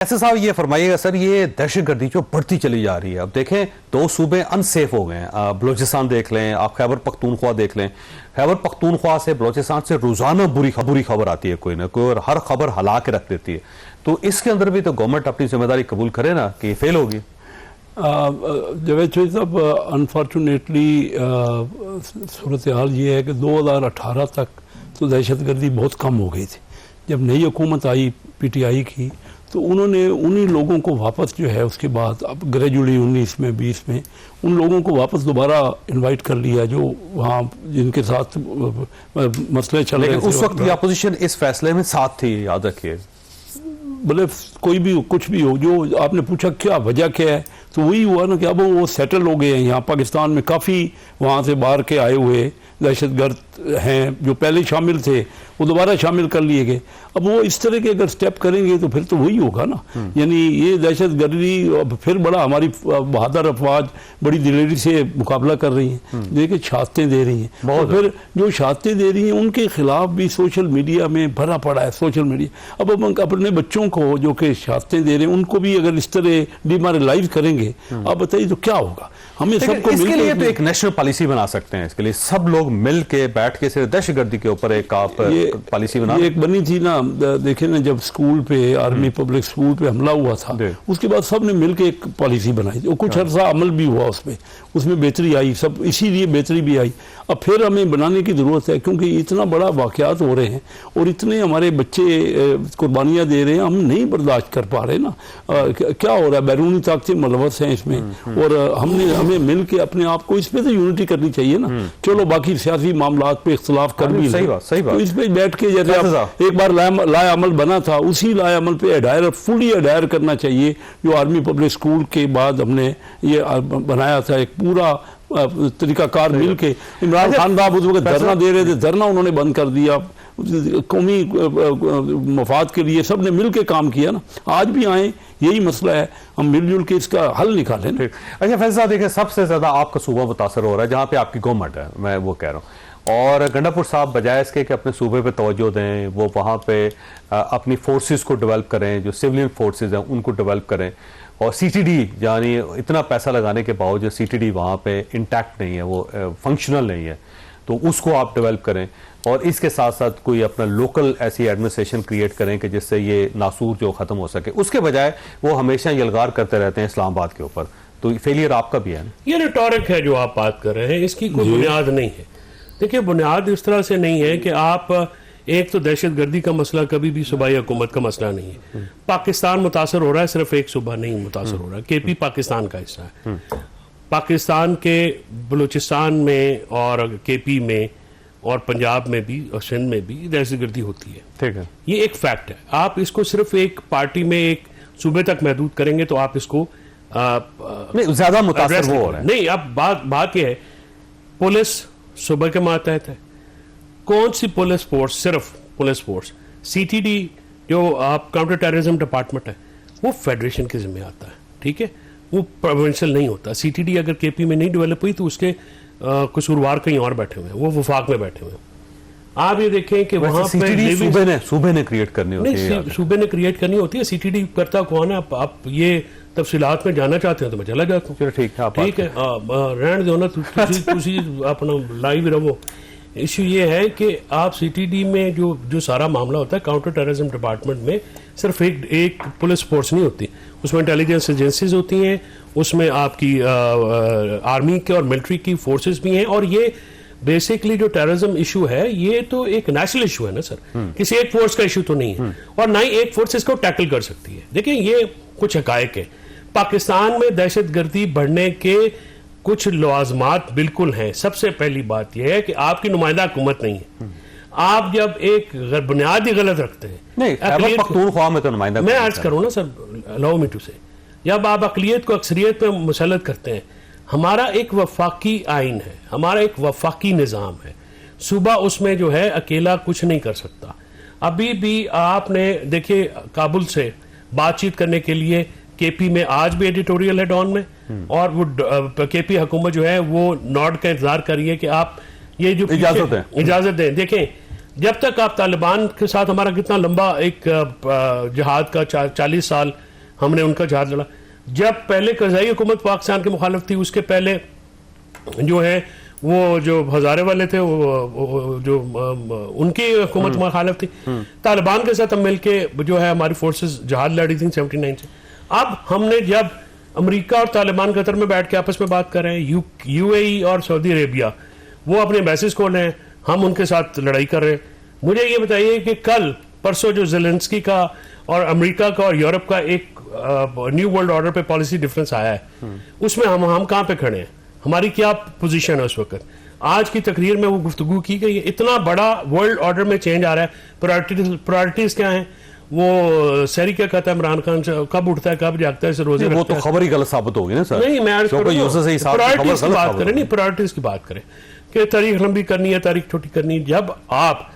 ऐसे साहब ये फरमाइएगा सर, ये दहशतगर्दी जो बढ़ती चली जा रही है, अब देखें दो सूबे अनसेफ हो गए हैं। बलोचिस्तान देख लें, आप खैबर पख्तूनख्वा देख लें। खैबर पख्तूनख्वा से, बलोचिस्तान से रोजाना बुरी खबर आती है कोई ना कोई, और हर खबर हला के रख देती है। तो इसके अंदर भी तो गवर्नमेंट अपनी जिम्मेदारी कबूल करे ना कि फेल होगी। जावेद चौधरी साहब, अनफॉर्चुनेटली सूरत हाल ये है कि 2018 तक तो दहशतगर्दी बहुत कम हो गई थी। जब नई हुकूमत आई PTI की, तो उन्होंने उन्हीं लोगों को वापस जो है उसके बाद अब ग्रेजुअली 19 में 20 में उन लोगों को वापस दोबारा इनवाइट कर लिया जो वहाँ जिनके साथ मसले चल रहे थे। उस वक्त की अपोजिशन इस फैसले में साथ थी, याद रखिए। भले कोई भी कुछ भी हो, जो आपने पूछा क्या वजह क्या है, तो वही हुआ ना कि अब वो सेटल हो गए हैं यहाँ पाकिस्तान में। काफ़ी वहाँ से बाहर के आए हुए दहशतगर्द हैं जो पहले शामिल थे, वो दोबारा शामिल कर लिए गए। अब वो इस तरह के अगर स्टेप करेंगे तो फिर तो वही होगा ना। यानी ये दहशतगर्दी फिर बड़ा, हमारी बहादुर अफवाज बड़ी दिलेरी से मुकाबला कर रही हैं, देखिए शहादतें दे रही हैं। तो फिर जो शहादतें दे रही हैं उनके खिलाफ भी सोशल मीडिया में भरा पड़ा है। सोशल मीडिया अब हम अपने बच्चों को जो कि शहादतें दे रहे हैं उनको भी अगर इस तरह डिमोरलाइज करेंगे, आप बताइए तो क्या होगा। हमें सबको इसके लिए तो एक नेशनल पॉलिसी बना सकते हैं। इसके लिए सब लोग मिल के बैठ के सिर्फ दहशतगर्दी के ऊपर एक आप पॉलिसी बना। एक बनी थी ना, देखे ना, जब स्कूल पे आर्मी पब्लिक स्कूल पे हमला हुआ था, उसके बाद सब ने मिल के एक पॉलिसी बनाई और कुछ अर्सा अमल भी हुआ उसमें बेहतरी आई, सब इसीलिए बेहतरी भी आई। अब फिर हमें बनाने की ज़रूरत है क्योंकि इतना बड़ा वाक़यात हो रहे हैं और इतने हमारे बच्चे कुर्बानियाँ दे रहे हैं, हम नहीं बर्दाश्त कर पा रहे ना। क्या हो रहा है, बैरूनी ताकतें मुलवस हैं इसमें, और हमें मिल के अपने आप को, इसमें तो यूनिटी करनी चाहिए ना। चलो बाकी सियासी मामलात पे इख्तलाफ कर भी, सही बात। तो इस पे बैठ के जैसे एक बार लाए अमल बना था, उसी लाए अमल पे अडायर, फुली अडायर करना चाहिए। जो आर्मी पब्लिक स्कूल के बाद हमने ये बनाया था, एक पूरा तरीकाकार मिल के। इमरान खान साहब उस वक्त धरना दे रहे थे, धरना उन्होंने बंद कर दिया, कौमी मफाद के लिए सब ने मिल के काम किया ना। आज भी आए, यही मसला है, हम मिलजुल के इसका हल निकालें। अच्छा फैसल साहब, देखिए सबसे ज्यादा आपका सूबा मुतासर हो रहा है जहाँ पे आपकी गवर्नमेंट है, मैं वो कह रहा हूँ। और गंडापुर साहब बजाय इसके कि अपने सूबे पे तवज्जो दें, वो वहाँ पे अपनी फोर्सेस को डेवलप करें, जो सिविलियन फोर्सेस हैं उनको डेवलप करें। और CTD, यानी इतना पैसा लगाने के बावजूद CTD वहाँ पे इंटैक्ट नहीं है, वो फंक्शनल नहीं है, तो उसको आप डेवलप करें। और इसके साथ साथ कोई अपना लोकल ऐसी एडमिनिस्ट्रेशन क्रिएट करें कि जिससे ये नासूर जो ख़त्म हो सके। उसके बजाय वो हमेशा यलगार करते रहते हैं इस्लामाबाद के ऊपर। तो फेलियर आपका भी है ना। ये रिटोरिक है जो आप बात कर रहे हैं, इसकी कोई बुनियाद नहीं है। देखिए, बुनियाद इस तरह से नहीं है कि आप एक तो दहशतगर्दी का मसला कभी भी सूबाई हुकूमत का मसला नहीं है। पाकिस्तान मुतासर हो रहा है, सिर्फ एक सूबा नहीं मुतासर हो रहा है। KP पाकिस्तान का हिस्सा है। पाकिस्तान के बलूचिस्तान में और KP में और पंजाब में भी और सिंध में भी दहशतगर्दी होती है। ठीक है, ये एक फैक्ट है। आप इसको सिर्फ एक पार्टी में, एक सूबे तक महदूद करेंगे तो आप इसको नहीं, ज्यादा मुतासर वो हो रहा है। नहीं, अब बात यह है, पुलिस सूबे के मातहत है। कौन सी पुलिस फोर्स, सिर्फ पुलिस फोर्स। CTD जो आप काउंटर टेररिज्म डिपार्टमेंट है, वो फेडरेशन के जिम्मे आता है, ठीक है, वो प्रोविंशियल नहीं होता। CTD अगर KP में नहीं डेवलप हुई तो उसके कसूरवार कहीं और बैठे हुए हैं, वो वफाक में बैठे हुए हैं। आप ये देखें कि वहां पे सूबे ने क्रिएट करनी होती है। सूबे ने क्रिएट करनी होती है। CTD करता कौन है? आप ये तफसीलात में जानना चाहते हैं तो मैं चला जाता हूँ। ठीक है, रहने दो ना, तुसी अपना लाइव रहो। इशू ये है कि आप CTD में जो सारा मामला होता है, काउंटर टेररिज्म डिपार्टमेंट में सिर्फ एक पुलिस फोर्स नहीं होती, उसमें इंटेलिजेंस एजेंसीज होती हैं, उसमें आपकी आर्मी के और मिलिट्री की फोर्सेस भी हैं। और ये बेसिकली जो टेररिज्म इशू है, ये तो एक नेशनल इशू है ना सर, किसी एक फोर्स का इशू तो नहीं है, और ना ही एक फोर्स इसको टैकल कर सकती है। देखिए, ये कुछ हकायक है। पाकिस्तान में दहशतगर्दी बढ़ने के कुछ लवाजमात बिल्कुल हैं। सबसे पहली बात यह है कि आपकी नुमाइंदा हुकूमत नहीं है। आप जब एक बुनियाद ही गलत रखते हैं, नहीं, पख्तूनख्वा में तो नुमाइंदा, मैं अर्ज करूं ना सर, अलाउ मी टू से, जब आप अकलियत को अक्सरियत में मुसल्लत करते हैं, हमारा एक वफाकी आइन है, हमारा एक वफाकी निज़ाम है। सूबा उसमें जो है अकेला कुछ नहीं कर सकता। अभी भी आपने देखिए, काबुल से बातचीत करने के लिए KP में आज भी एडिटोरियल है डॉन में, और वो KP हुकूमत जो है वो नॉर्ड का इंतजार कर रही है कि आप ये जो इजाजत दें। देखें, जब तक आप तालिबान के साथ, हमारा कितना लंबा एक जिहाद का 40 साल हमने उनका जहाद लड़ा। जब पहले करज़ाई हुकूमत पाकिस्तान की मुखालिफ थी, उसके पहले जो है वो जो हजारे वाले थे वो जो उनकी हुकूमत मुखालिफ थी। तालिबान के साथ हम मिलके जो है हमारी फोर्सेस जहाद लड़ी थी 79 से। अब हमने जब अमेरिका और तालिबान कतर में बैठ के आपस में बात कर रहे हैं, यूएई और सऊदी अरेबिया वो अपने एम्बेसीज खोल रहे हैं, हम उनके साथ लड़ाई कर रहे हैं। मुझे ये बताइए कि कल परसों जो ज़ेलेंस्की का और अमेरिका का और यूरोप का एक न्यू वर्ल्ड ऑर्डर पे पॉलिसी डिफरेंस आया है, उसमें हम कहाँ पे खड़े हैं, हमारी क्या पोजीशन है उस वक्त? आज की तकरीर में वो गुफ्तगू की गई है, इतना बड़ा वर्ल्ड ऑर्डर में चेंज आ रहा है। प्रायोरिटीज क्या हैं? वो सैरी क्या कहता है इमरान खान से, कब उठता है कब जागता है, रोजे वो तो खबर ही गलत साबित होगी ना सर। नहीं, मैं प्रायोरिटीज की बात करें, नहीं प्रायोरिटीज की बात करें कि तारीख लंबी करनी है, तारीख छोटी करनी है। जब आप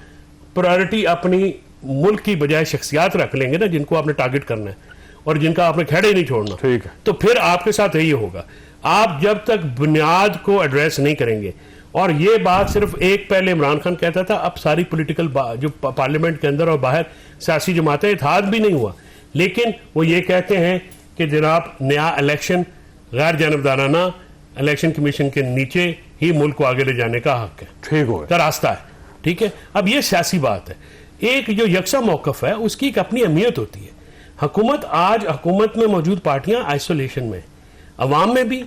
प्रायोरिटी अपनी मुल्क की बजाय शख्सियात रख लेंगे ना, जिनको आपने टारगेट करना है और जिनका आपने खेड़े नहीं छोड़ना, ठीक है, तो फिर आपके साथ यही होगा। आप जब तक बुनियाद को एड्रेस नहीं करेंगे, और ये बात सिर्फ एक पहले इमरान खान कहता था, अब सारी पॉलिटिकल जो पार्लियामेंट के अंदर और बाहर सियासी जमातें, इत्तेहाद भी नहीं हुआ, लेकिन वो ये कहते हैं कि जनाब नया इलेक्शन गैर जानबदाराना इलेक्शन कमीशन के नीचे ही मुल्क को आगे ले जाने का हक है, ठीक हो का रास्ता है। ठीक है, अब ये सियासी बात है। एक जो यकसा मौकफ है उसकी एक अपनी अहमियत होती है। हुकूमत, आज हुकूमत में मौजूद पार्टियां आइसोलेशन में, अवाम में भी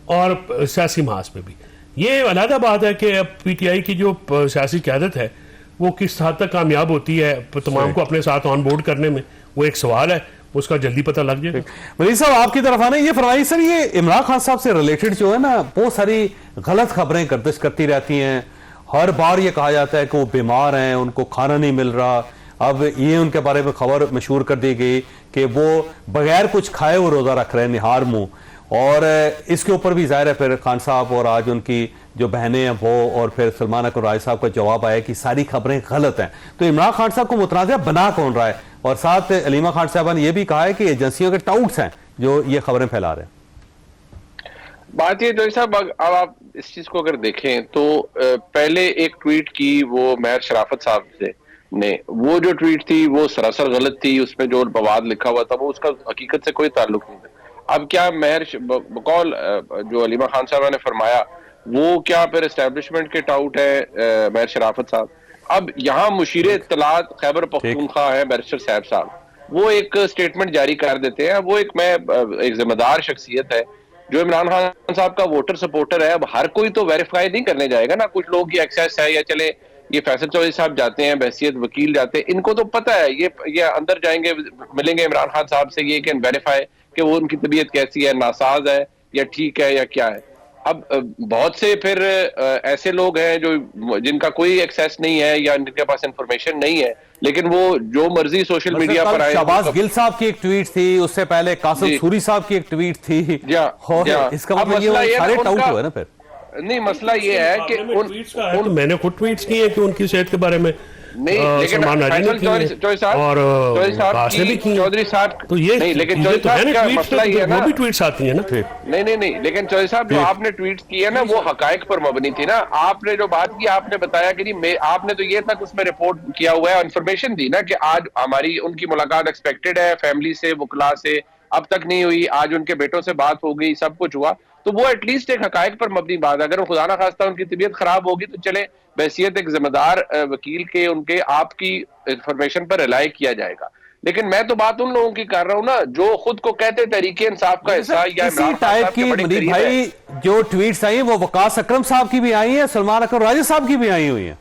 और सियासी महाज में भी। ये अलग बात है कि पीटीआई की जो सियासी क़यादत है वो किस हद तक कामयाब होती है तमाम को अपने साथ ऑन बोर्ड करने में, वो एक सवाल है, उसका जल्दी पता लग जाएगा। मलिक साहब आपकी तरफ आना, ये फरमाइए सर, ये इमरान खान साहब से रिलेटेड जो है ना, बहुत सारी गलत खबरें गर्दिश करती रहती हैं। हर बार ये कहा जाता है कि वो बीमार हैं, उनको खाना नहीं मिल रहा। अब ये उनके बारे में खबर मशहूर कर दी गई कि वो बगैर कुछ खाए वो रोजा रख रहे हैं, निहार मुंह। और इसके ऊपर भी जाहिर है फिर खान साहब और आज उनकी जो बहनें हैं वो, और फिर सलमान अकबर राय साहब का जवाब आया कि सारी खबरें गलत हैं। तो इमरान खान साहब को मुतनाज़ बना कौन रहा है? और साथ अलीमा खान साहबा ने यह भी कहा है कि एजेंसियों के टाउट्स हैं जो ये खबरें फैला रहे हैं। बात ये जो साहब, अब आप इस चीज को अगर देखें तो पहले एक ट्वीट की वो महर शराफत साहब से ने, वो जो ट्वीट थी वो सरासर गलत थी, उसमें जो बवाद लिखा हुआ था वो उसका हकीकत से कोई ताल्लुक नहीं था। अब क्या महर बकौल जो अलीमा खान साहबा ने फरमाया, वो क्या फिर एस्टेब्लिशमेंट के टाउट है महर शराफत साहब? अब यहाँ मुशीर इत्तलात खैबर पख्तूनख्वा है बैरिस्टर साहब साहब, वो एक स्टेटमेंट जारी कर देते हैं। वो एक जिम्मेदार शख्सियत है जो इमरान खान साहब का वोटर सपोर्टर है। अब हर कोई तो वेरीफाई नहीं करने जाएगा ना, कुछ लोग की एक्सेस है, या चले ये फैसल चौधरी साहब जाते हैं, बहसियत वकील जाते हैं, इनको तो पता है, ये अंदर जाएंगे, मिलेंगे इमरान खान साहब से, ये कैन वेरीफाई कि वो उनकी तबीयत कैसी है, नासाज है या ठीक है या क्या है। अब बहुत से फिर ऐसे लोग हैं जो जिनका कोई एक्सेस नहीं है या जिनके पास इंफॉर्मेशन नहीं है, लेकिन वो जो मर्जी सोशल मीडिया पर आए। शहबाज गिल साहब की एक ट्वीट थी, उससे पहले कासिम सूरी साहब की एक ट्वीट थी। इसका मतलब ये सारे टाउट हुए ना फिर। नहीं, मसला ये है कि मैंने खुद ट्वीट्स किए कि उनकी सेहत के बारे में नहीं, लेकिन चौधरी साहब तो ये नहीं, लेकिन चौधरी साहब का मसला ये है ना, भी ट्वीट्स आती है ना। नहीं, लेकिन चौधरी साहब जो आपने ट्वीट की है ना, वो हकायक पर मबनी थी ना। आपने जो बात की, आपने बताया कि नहीं, आपने तो ये तक उसमें रिपोर्ट किया हुआ है, इन्फॉर्मेशन दी ना कि आज हमारी उनकी मुलाकात एक्सपेक्टेड है फैमिली से, वकला से, अब तक नहीं हुई, आज उनके बेटों से बात हो गई, सब कुछ हुआ। तो वो एटलीस्ट एक हकायक पर मबनी बात। अगर खुदा ना खास्ता उनकी तबीयत खराब होगी तो चले, बहसियत एक जिम्मेदार वकील के उनके आपकी इंफॉर्मेशन पर रिलाई किया जाएगा। लेकिन मैं तो बात उन लोगों की कर रहा हूं ना जो खुद को कहते तहरीके इंसाफ का हिस्सा या इसी टाइप की भाई जो ट्वीट्स आई वो वकास अकरम साहब की भी आई है, सलमान अकबर राजा साहब की भी आई हुई है।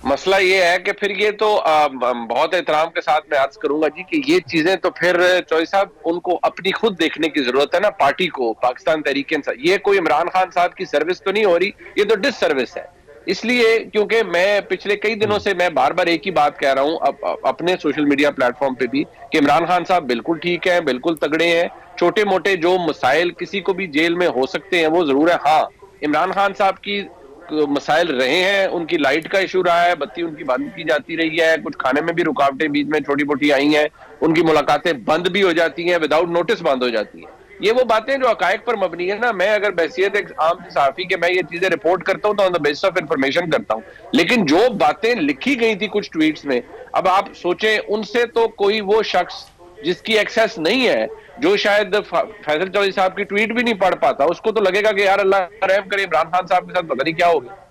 मसला ये है कि फिर ये तो बहुत एहतराम के साथ मैं अर्ज करूंगा जी कि ये चीजें तो फिर चौधरी साहब उनको अपनी खुद देखने की जरूरत है ना, पार्टी को, पाकिस्तान तहरीक इंसाफ। ये कोई इमरान खान साहब की सर्विस तो नहीं हो रही, ये तो डिस सर्विस है। इसलिए क्योंकि मैं पिछले कई दिनों से मैं बार बार एक ही बात कह रहा हूं अपने सोशल मीडिया प्लेटफॉर्म पे भी कि इमरान खान साहब बिल्कुल ठीक है, बिल्कुल तगड़े हैं। छोटे मोटे जो मसाइल किसी को भी जेल में हो सकते हैं वो जरूर है। हाँ, इमरान खान साहब की मसाइल रहे हैं, उनकी लाइट का इशू रहा है, बत्ती उनकी बंद की जाती रही है, कुछ खाने में भी रुकावटें बीच में छोटी मोटी आई हैं, उनकी मुलाकातें बंद भी हो जाती हैं, विदाउट नोटिस बंद हो जाती हैं। ये वो बातें जो हकायक पर मबनी है ना। मैं अगर बहसियत एक आम सहाफी के मैं ये चीजें रिपोर्ट करता हूँ तो on the basis of information करता हूँ, लेकिन जो बातें लिखी गई थी कुछ ट्वीट्स में, अब आप सोचें उनसे तो कोई वो शख्स जिसकी एक्सेस नहीं है, जो शायद फैसल चौधरी साहब की ट्वीट भी नहीं पढ़ पाता, उसको तो लगेगा कि यार अल्लाह रहम करे, इमरान खान साहब के साथ पता नहीं क्या हो गया।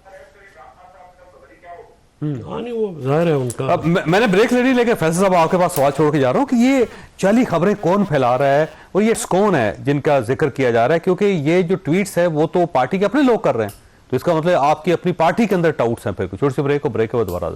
हाँ नहीं, वो जाहिर है उनका। अब मैंने ब्रेक ले ली, लेकिन फैसल साहब आपके पास सवाल छोड़ के जा रहा हूँ कि ये जाली खबरें कौन फैला रहा है और ये कौन है जिनका जिक्र किया जा रहा है, क्योंकि ये जो ट्वीट्स है वो तो पार्टी के अपने लोग कर रहे हैं, तो इसका मतलब आपकी अपनी पार्टी के अंदर टाउट्स हैं। फिर छोटी सी ब्रेक, को ब्रेक के बाद दोबारा